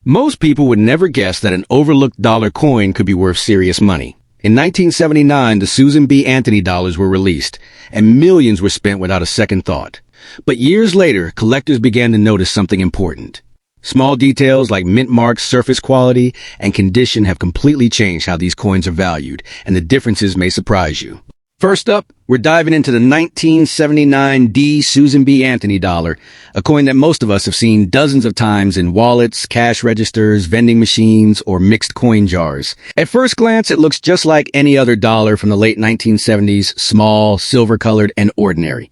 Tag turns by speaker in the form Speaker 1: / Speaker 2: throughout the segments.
Speaker 1: Most people would never guess that an overlooked dollar coin could be worth serious money. In 1979, the Susan B. Anthony dollars were released, and millions were spent without a second thought. But years later, collectors began to notice something important. Small details like mint marks, surface quality, and condition have completely changed how these coins are valued, and the differences may surprise you. First up, we're diving into the 1979 D Susan B. Anthony dollar, a coin that most of us have seen dozens of times in wallets, cash registers, vending machines, or mixed coin jars. At first glance, it looks just like any other dollar from the late 1970s, small, silver-colored, and ordinary.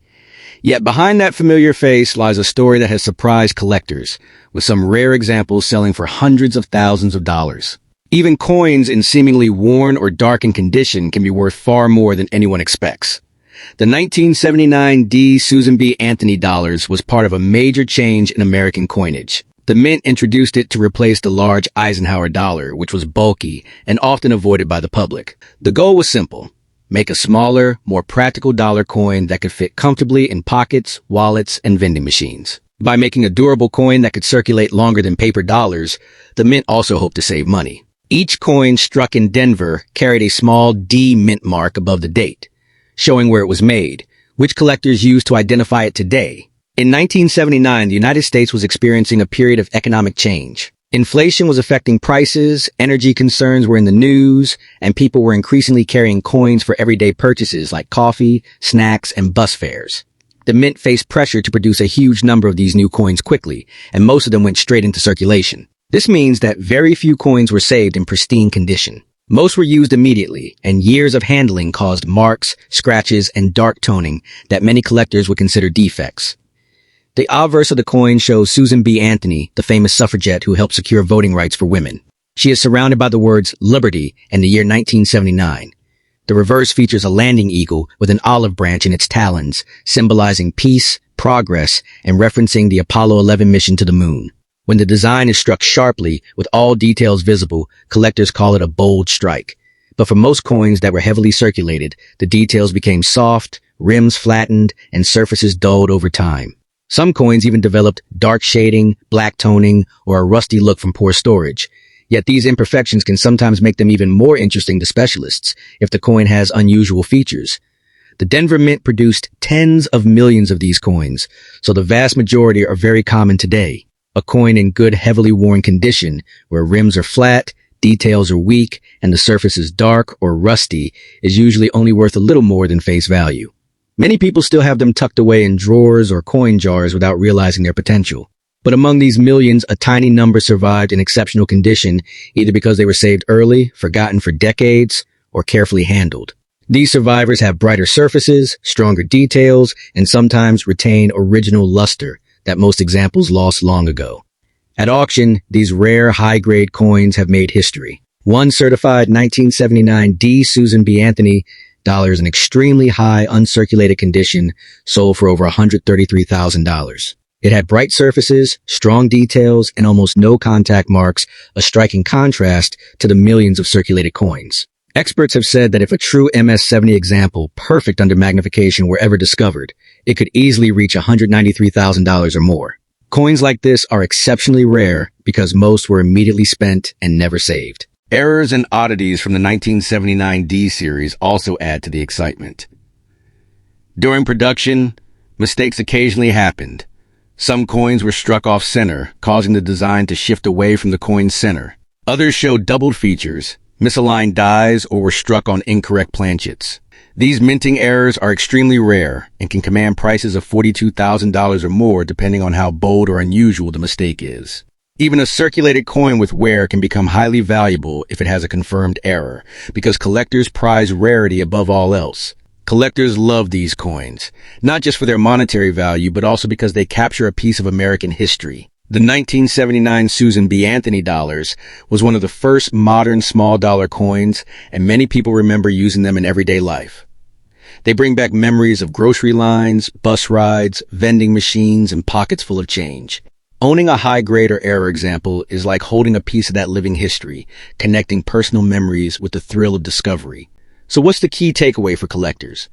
Speaker 1: Yet behind that familiar face lies a story that has surprised collectors, with some rare examples selling for hundreds of thousands of dollars. Even coins in seemingly worn or darkened condition can be worth far more than anyone expects. The 1979 D Susan B. Anthony dollars was part of a major change in American coinage. The mint introduced it to replace the large Eisenhower dollar, which was bulky and often avoided by the public. The goal was simple: make a smaller, more practical dollar coin that could fit comfortably in pockets, wallets, and vending machines. By making a durable coin that could circulate longer than paper dollars, the mint also hoped to save money. Each coin struck in Denver carried a small D mint mark above the date, showing where it was made, which collectors use to identify it today. In 1979, the United States was experiencing a period of economic change. Inflation was affecting prices, energy concerns were in the news, and people were increasingly carrying coins for everyday purchases like coffee, snacks, and bus fares. The mint faced pressure to produce a huge number of these new coins quickly, and most of them went straight into circulation. This means that very few coins were saved in pristine condition. Most were used immediately, and years of handling caused marks, scratches, and dark toning that many collectors would consider defects. The obverse of the coin shows Susan B. Anthony, the famous suffragette who helped secure voting rights for women. She is surrounded by the words Liberty and the year 1979. The reverse features a landing eagle with an olive branch in its talons, symbolizing peace, progress, and referencing the Apollo 11 mission to the moon. When the design is struck sharply, with all details visible, collectors call it a bold strike. But for most coins that were heavily circulated, the details became soft, rims flattened, and surfaces dulled over time. Some coins even developed dark shading, black toning, or a rusty look from poor storage. Yet these imperfections can sometimes make them even more interesting to specialists if the coin has unusual features. The Denver Mint produced tens of millions of these coins, so the vast majority are very common today. A coin in good, heavily worn condition, where rims are flat, details are weak, and the surface is dark or rusty, is usually only worth a little more than face value. Many people still have them tucked away in drawers or coin jars without realizing their potential. But among these millions, a tiny number survived in exceptional condition, either because they were saved early, forgotten for decades, or carefully handled. These survivors have brighter surfaces, stronger details, and sometimes retain original luster that most examples lost long ago. At auction, these rare high-grade coins have made history. One certified 1979 D Susan B. Anthony dollars in extremely high uncirculated condition sold for over $133,000. It had bright surfaces, strong details, and almost no contact marks, a striking contrast to the millions of circulated coins. Experts have said that if a true MS-70 example, perfect under magnification, were ever discovered, it could easily reach $193,000 or more. Coins like this are exceptionally rare because most were immediately spent and never saved. Errors and oddities from the 1979 D series also add to the excitement. During production, mistakes occasionally happened. Some coins were struck off center, causing the design to shift away from the coin's center. Others showed doubled features, misaligned dies, or were struck on incorrect planchets. These minting errors are extremely rare and can command prices of $42,000 or more depending on how bold or unusual the mistake is. Even a circulated coin with wear can become highly valuable if it has a confirmed error, because collectors prize rarity above all else. Collectors love these coins, not just for their monetary value, but also because they capture a piece of American history. The 1979 Susan B. Anthony dollars was one of the first modern small dollar coins, and many people remember using them in everyday life. They bring back memories of grocery lines, bus rides, vending machines, and pockets full of change. Owning a high-grade or error example is like holding a piece of that living history, connecting personal memories with the thrill of discovery. So what's the key takeaway for collectors?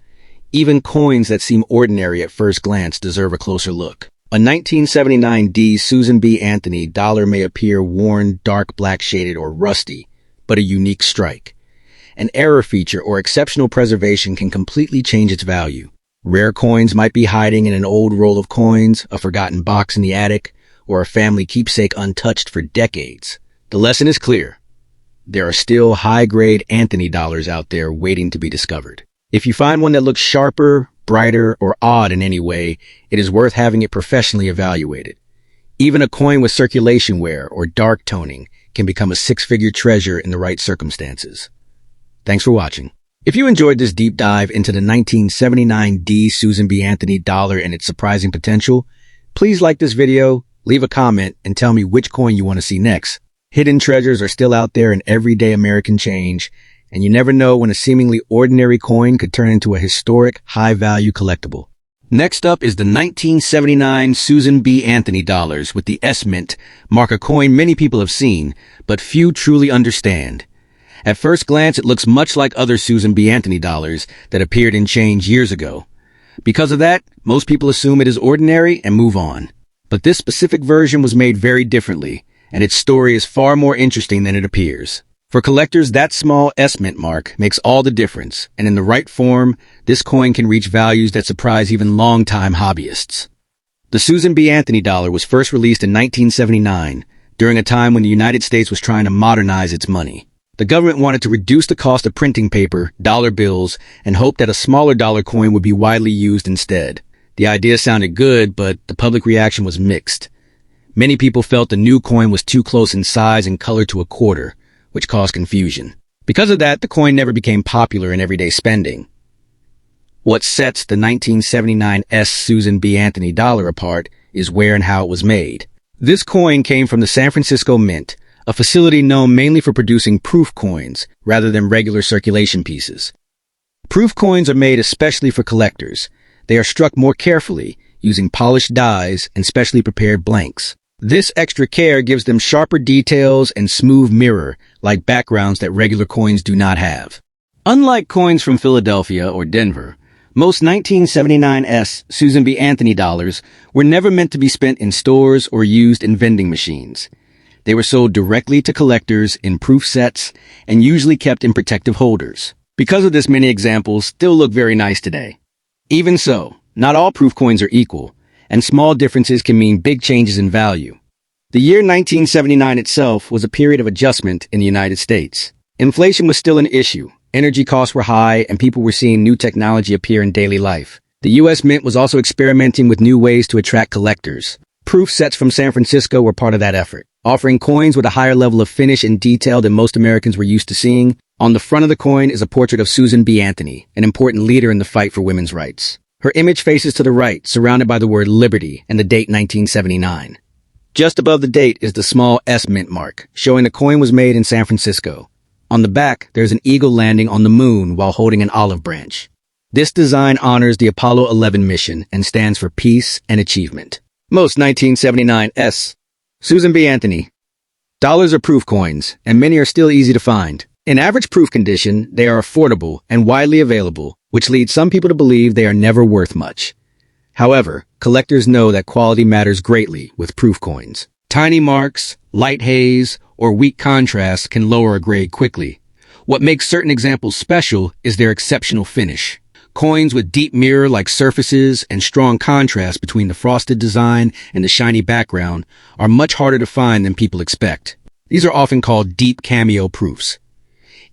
Speaker 1: Even coins that seem ordinary at first glance deserve a closer look. A 1979 D Susan B. Anthony dollar may appear worn, dark black shaded, or rusty, but a unique strike. An error feature or exceptional preservation can completely change its value. Rare coins might be hiding in an old roll of coins, a forgotten box in the attic, or a family keepsake untouched for decades. The lesson is clear. There are still high-grade Anthony dollars out there waiting to be discovered. If you find one that looks sharper, brighter, or odd in any way, it is worth having it professionally evaluated. Even a coin with circulation wear or dark toning can become a six-figure treasure in the right circumstances. Thanks for watching. If you enjoyed this deep dive into the 1979 D Susan B. Anthony dollar and its surprising potential, please like this video, leave a comment, and tell me which coin you want to see next. Hidden treasures are still out there in everyday American change, and you never know when a seemingly ordinary coin could turn into a historic, high-value collectible. Next up is the 1979 Susan B. Anthony dollars with the S Mint mark, a coin many people have seen, but few truly understand. At first glance, it looks much like other Susan B. Anthony dollars that appeared in change years ago. Because of that, most people assume it is ordinary and move on. But this specific version was made very differently, and its story is far more interesting than it appears. For collectors, that small S Mint mark makes all the difference, and in the right form, this coin can reach values that surprise even long-time hobbyists. The Susan B. Anthony dollar was first released in 1979, during a time when the United States was trying to modernize its money. The government wanted to reduce the cost of printing paper, dollar bills, and hoped that a smaller dollar coin would be widely used instead. The idea sounded good, but the public reaction was mixed. Many people felt the new coin was too close in size and color to a quarter, which caused confusion. Because of that, the coin never became popular in everyday spending. What sets the 1979 S Susan B. Anthony dollar apart is where and how it was made. This coin came from the San Francisco Mint, a facility known mainly for producing proof coins rather than regular circulation pieces. Proof coins are made especially for collectors. They are struck more carefully, using polished dies and specially prepared blanks. This extra care gives them sharper details and smooth mirror-like backgrounds that regular coins do not have. Unlike coins from Philadelphia or Denver, most 1979 S Susan B. Anthony dollars were never meant to be spent in stores or used in vending machines. They were sold directly to collectors in proof sets and usually kept in protective holders. Because of this, many examples still look very nice today. Even so, not all proof coins are equal, and small differences can mean big changes in value. The year 1979 itself was a period of adjustment in the United States. Inflation was still an issue, energy costs were high, and people were seeing new technology appear in daily life. The U.S. Mint was also experimenting with new ways to attract collectors. Proof sets from San Francisco were part of that effort, offering coins with a higher level of finish and detail than most Americans were used to seeing. On the front of the coin is a portrait of Susan B. Anthony, an important leader in the fight for women's rights. Her image faces to the right, surrounded by the word Liberty and the date 1979. Just above the date is the small S Mint mark, showing the coin was made in San Francisco. On the back, there's an eagle landing on the moon while holding an olive branch. This design honors the Apollo 11 mission and stands for peace and achievement. Most 1979 S Susan B. Anthony dollars are proof coins, and many are still easy to find. In average proof condition, they are affordable and widely available, which leads some people to believe they are never worth much. However, collectors know that quality matters greatly with proof coins. Tiny marks, light haze, or weak contrast can lower a grade quickly. What makes certain examples special is their exceptional finish. Coins with deep mirror-like surfaces and strong contrast between the frosted design and the shiny background are much harder to find than people expect. These are often called deep cameo proofs.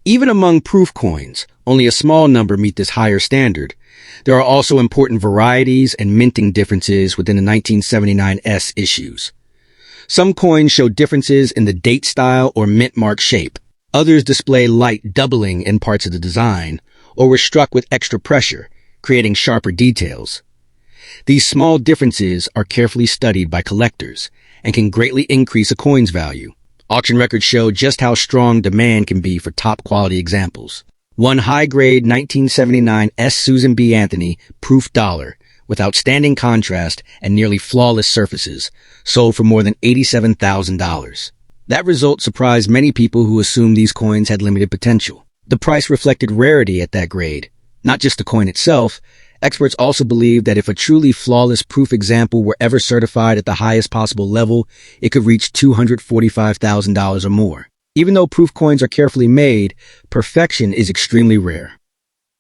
Speaker 1: Even among proof coins, only a small number meet this higher standard. There are also important varieties and minting differences within the 1979 S issues. Some coins show differences in the date style or mint mark shape. Others display light doubling in parts of the design, or were struck with extra pressure, creating sharper details. These small differences are carefully studied by collectors and can greatly increase a coin's value. Auction records show just how strong demand can be for top-quality examples. One high-grade 1979 S Susan B. Anthony proof dollar with outstanding contrast and nearly flawless surfaces sold for more than $87,000. That result surprised many people who assumed these coins had limited potential. The price reflected rarity at that grade, not just the coin itself, Experts also believe that if a truly flawless proof example were ever certified at the highest possible level, it could reach $245,000 or more. Even though proof coins are carefully made, perfection is extremely rare.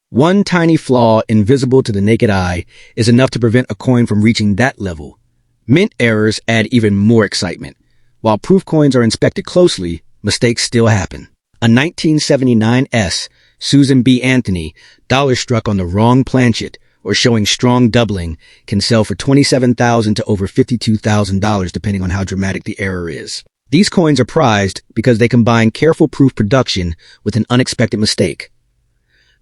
Speaker 1: One tiny flaw, invisible to the naked eye, is enough to prevent a coin from reaching that level. Mint errors add even more excitement. While proof coins are inspected closely, mistakes still happen. A 1979 Susan B. Anthony dollar struck on the wrong planchet or showing strong doubling can sell for $27,000 to over $52,000 depending on how dramatic the error is. These coins are prized because they combine careful proof production with an unexpected mistake.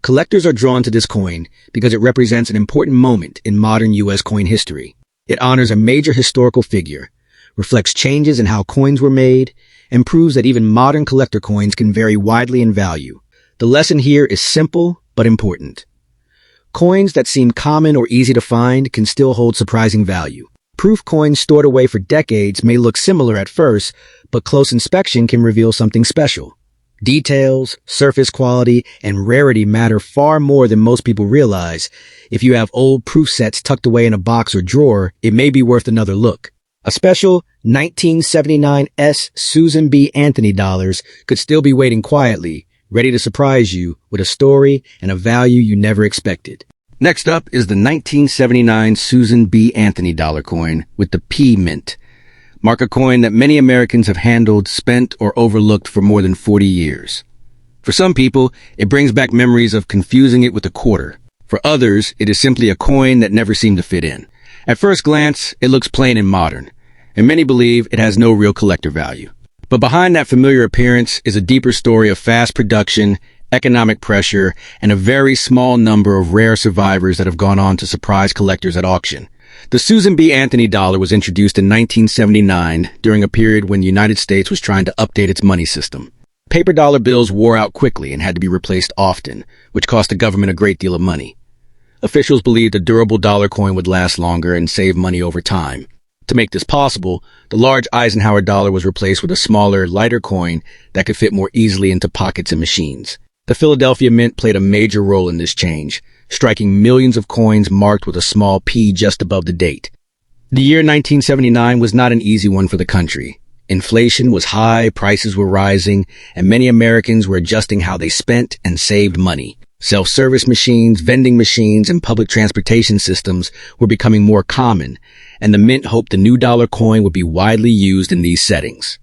Speaker 1: Collectors are drawn to this coin because it represents an important moment in modern U.S. coin history. It honors a major historical figure, reflects changes in how coins were made, and proves that even modern collector coins can vary widely in value. The lesson here is simple but important. Coins that seem common or easy to find can still hold surprising value. Proof coins stored away for decades may look similar at first, but close inspection can reveal something special. Details, surface quality, and rarity matter far more than most people realize. If you have old proof sets tucked away in a box or drawer, it may be worth another look. A special 1979 Susan B. Anthony dollars could still be waiting quietly, ready to surprise you with a story and a value you never expected. Next up is the 1979 Susan B. Anthony dollar coin with the P mint. Mark a coin that many Americans have handled, spent, or overlooked for more than 40 years. For some people, it brings back memories of confusing it with a quarter. For others, it is simply a coin that never seemed to fit in. At first glance, it looks plain and modern, and many believe it has no real collector value. But behind that familiar appearance is a deeper story of fast production, economic pressure, and a very small number of rare survivors that have gone on to surprise collectors at auction. The Susan B. Anthony dollar was introduced in 1979 during a period when the United States was trying to update its money system. Paper dollar bills wore out quickly and had to be replaced often, which cost the government a great deal of money. Officials believed a durable dollar coin would last longer and save money over time. To make this possible, the large Eisenhower dollar was replaced with a smaller, lighter coin that could fit more easily into pockets and machines. The Philadelphia Mint played a major role in this change, striking millions of coins marked with a small P just above the date. The year 1979 was not an easy one for the country. Inflation was high, prices were rising, and many Americans were adjusting how they spent and saved money. Self-service machines, vending machines, and public transportation systems were becoming more common, and the Mint hoped the new dollar coin would be widely used in these settings.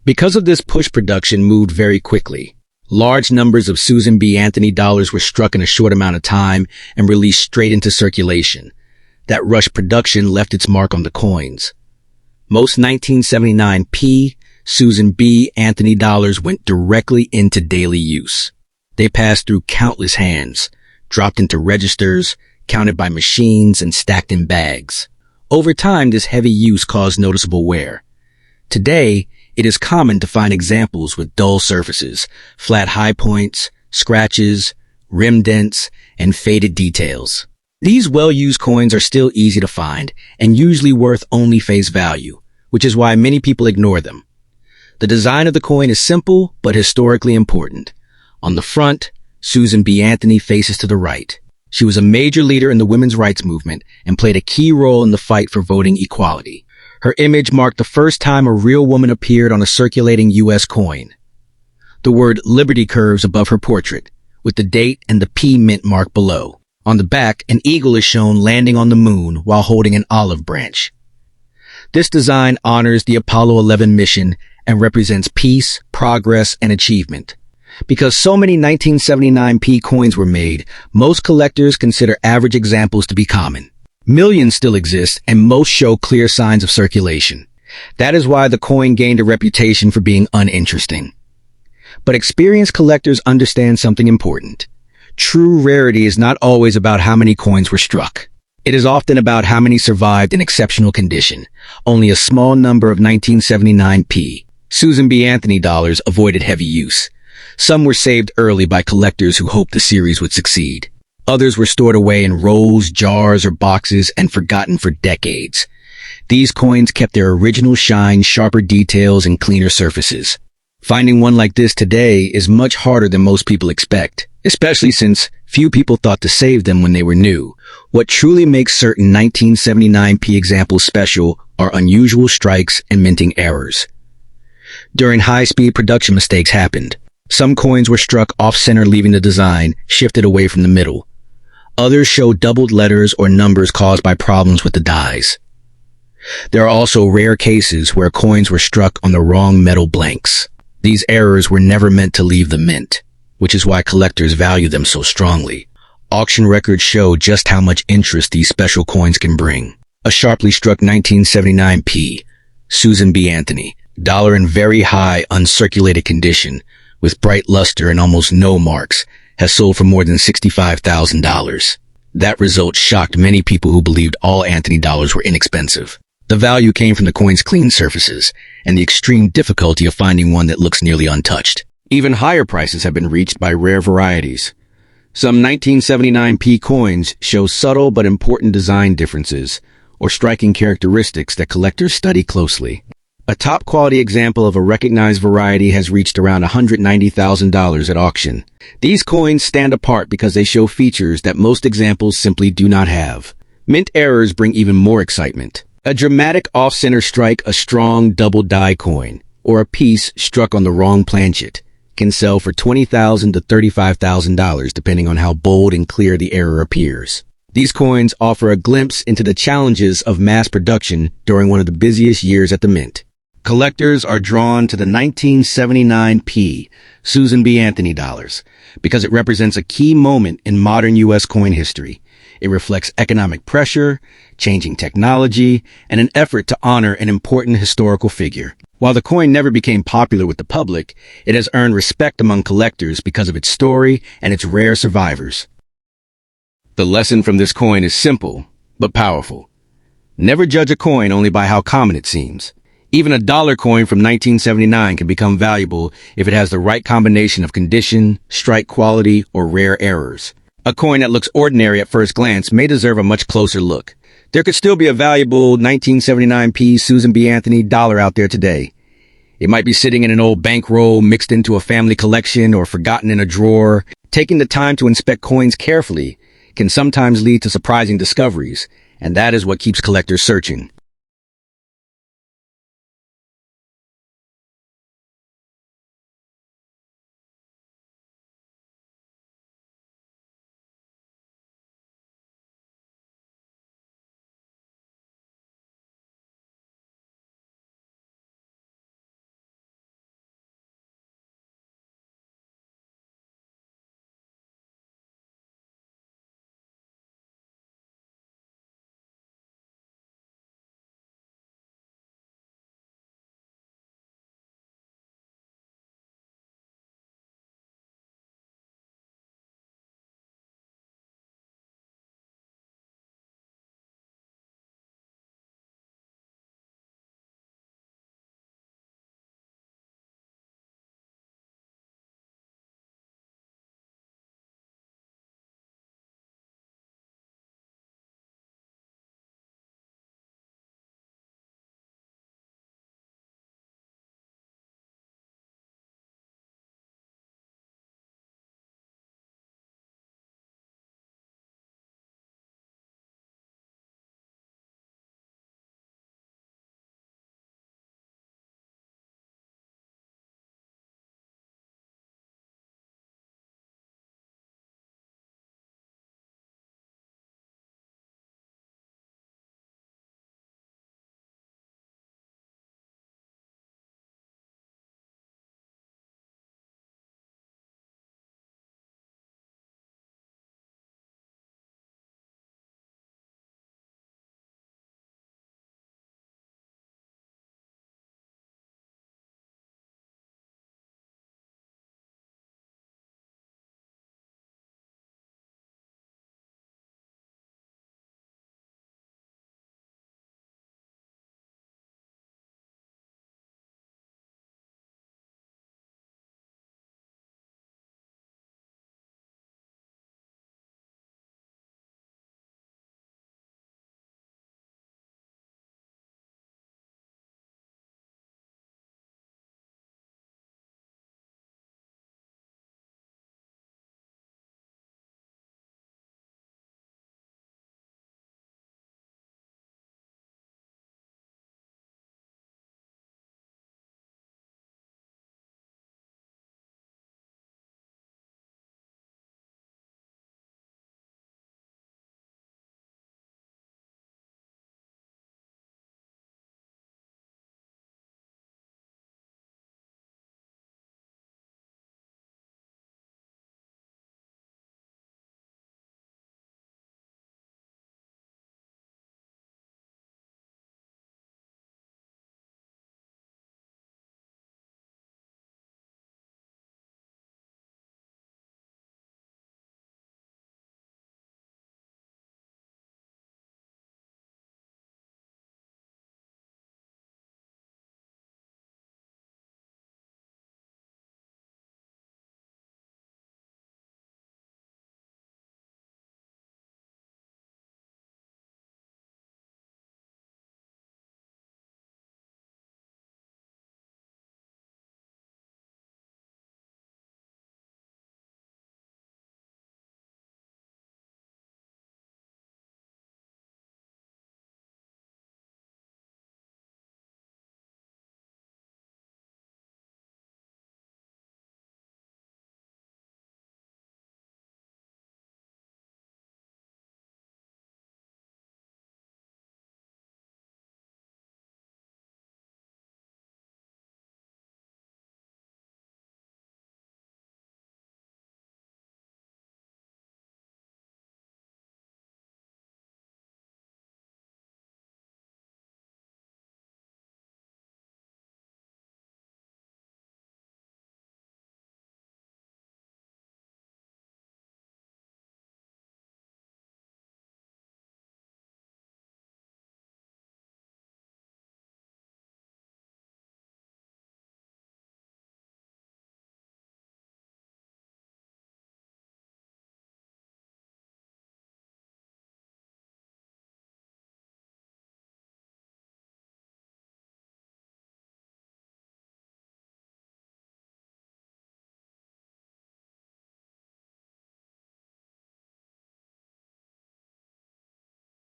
Speaker 1: Because of this, push production moved very quickly. Large numbers of Susan B. Anthony dollars were struck in a short amount of time and released straight into circulation. That rush production left its mark on the coins. Most 1979 Susan B. Anthony dollars went directly into daily use. They passed through countless hands, dropped into registers, counted by machines, and stacked in bags. Over time, this heavy use caused noticeable wear. Today, it is common to find examples with dull surfaces, flat high points, scratches, rim dents, and faded details. These well-used coins are still easy to find and usually worth only face value, which is why many people ignore them. The design of the coin is simple but historically important. On the front, Susan B. Anthony faces to the right. She was a major leader in the women's rights movement and played a key role in the fight for voting equality. Her image marked the first time a real woman appeared on a circulating U.S. coin. The word Liberty curves above her portrait, with the date and the P mint mark below. On the back, an eagle is shown landing on the moon while holding an olive branch. This design honors the Apollo 11 mission and represents peace, progress, and achievement. Because so many 1979 P coins were made, most collectors consider average examples to be common. Millions still exist, and most show clear signs of circulation. That is why the coin gained a reputation for being uninteresting. But experienced collectors understand something important. True rarity is not always about how many coins were struck. It is often about how many survived in exceptional condition. Only a small number of 1979 Susan B. Anthony dollars avoided heavy use. Some were saved early by collectors who hoped the series would succeed. Others were stored away in rolls, jars, or boxes and forgotten for decades. These coins kept their original shine, sharper details, and cleaner surfaces. Finding one like this today is much harder than most people expect, especially since Few people thought to save them when they were new. What truly makes certain 1979p examples special are unusual strikes and minting errors. During high-speed production, mistakes happened. Some coins were struck off-center, leaving the design shifted away from the middle. Others show doubled letters or numbers caused by problems with the dies. There are also rare cases where coins were struck on the wrong metal blanks. These errors were never meant to leave the mint, which is why collectors value them so strongly. Auction records show just how much interest these special coins can bring. A sharply struck 1979p, Susan B. Anthony, dollar in very high, uncirculated condition, with bright luster and almost no marks, has sold for more than $65,000. That result shocked many people who believed all Anthony dollars were inexpensive. The value came from the coin's clean surfaces and the extreme difficulty of finding one that looks nearly untouched. Even higher prices have been reached by rare varieties. Some 1979p coins show subtle but important design differences or striking characteristics that collectors study closely. A top-quality example of a recognized variety has reached around $190,000 at auction. These coins stand apart because they show features that most examples simply do not have. Mint errors bring even more excitement. A dramatic off-center strike, a strong double die coin, or a piece struck on the wrong planchet can sell for $20,000 to $35,000 depending on how bold and clear the error appears. These coins offer a glimpse into the challenges of mass production during one of the busiest years at the mint. Collectors are drawn to the 1979p Susan B. Anthony dollars because it represents a key moment in modern U.S. coin history. It reflects economic pressure, changing technology, and an effort to honor an important historical figure. While the coin never became popular with the public, it has earned respect among collectors because of its story and its rare survivors. The lesson from this coin is simple, but powerful. Never judge a coin only by how common it seems. Even a dollar coin from 1979 can become valuable if it has the right combination of condition, strike quality, or rare errors. A coin that looks ordinary at first glance may deserve a much closer look. There could still be a valuable 1979p Susan B. Anthony dollar out there today. It might be sitting in an old bankroll mixed into a family collection or forgotten in a drawer. Taking the time to inspect coins carefully can sometimes lead to surprising discoveries, and that is what keeps collectors searching.